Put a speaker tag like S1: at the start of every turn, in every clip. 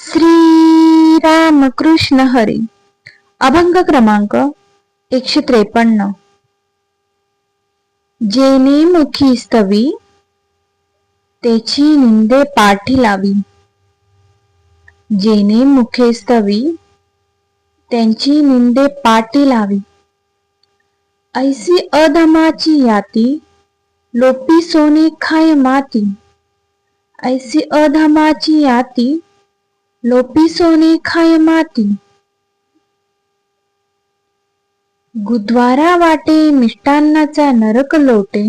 S1: श्री रामकृष्ण हरी. अभंग क्रमांक 153. जेने मुखी स्तवी त्याची निंदे पाठी लावी. जेने मुखे स्तवी त्यांची निंदे पाठी लावी. ऐसी अधमाची याती लोपी सोने खाय माती. ऐसी अधमाची याती लोपी सोने खाय माती. गुद्वारा वाटे मिष्टान्नाचा नरक लोटे.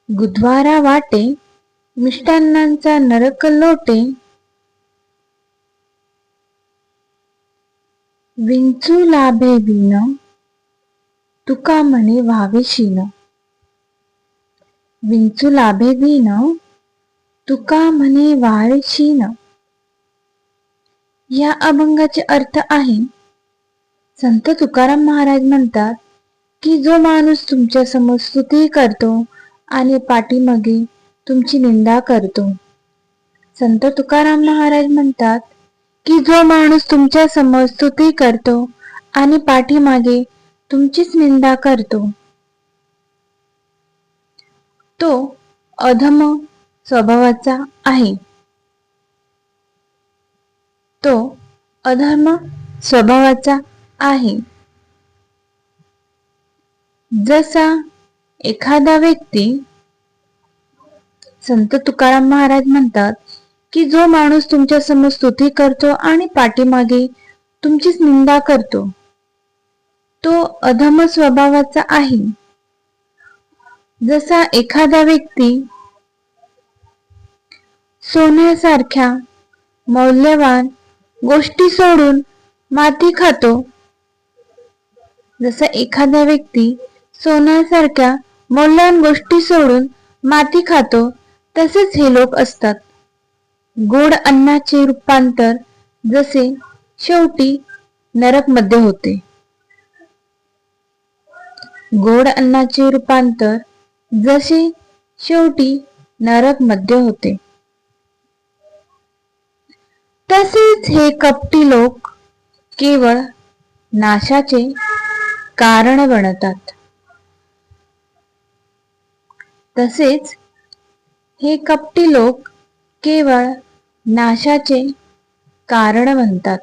S1: गुद्वारा वाटे मिष्टान्नाचा नरक लोटे. विंचू लाभे विण तुका म्हणे व्हावे शीन. विंचू लाभे विण तुका म्हणे व्हावे शीन. या अभंगाचे अर्थ आहे, संत तुकाराम महाराज म्हणतात की जो माणूस तुमच्या समोर स्तुती करतो आणि पाठीमागे तुमची निंदा करतो. संत तुकाराम महाराज म्हणतात की जो माणूस तुमच्या समोर स्तुती करतो आणि पाठीमागे तुमचीच निंदा करतो, तो अधम स्वभावाचा आहे. तो अधर्म स्वभावाचा आहे. जसा एखादा व्यक्ती, संत तुकाराम महाराज म्हणतात की जो माणूस तुमच्या समोर स्तुती करतो आणि पाठीमागे तुमचीच निंदा करतो, तो अधम स्वभावाचा आहे. जसा एखादा व्यक्ती सोन्यासारख्या मौल्यवान गोष्टी सोडून माती खातो. जसा एखादा व्यक्ती सोन्यासारख्या मौल्यवान गोष्टी सोडून माती खातो, तसेच हे लोक असतात. गोड अन्नाचे रूपांतर जसे शेवटी नरक मध्ये होते. गोड अन्नाचे रूपांतर जसे शेवटी नरक मध्ये होते, तसेच हे कपटी लोक केवळ नाशाचे कारण बनतात. तसेच हे कपटी लोक केवळ नाशाचे कारण बनतात.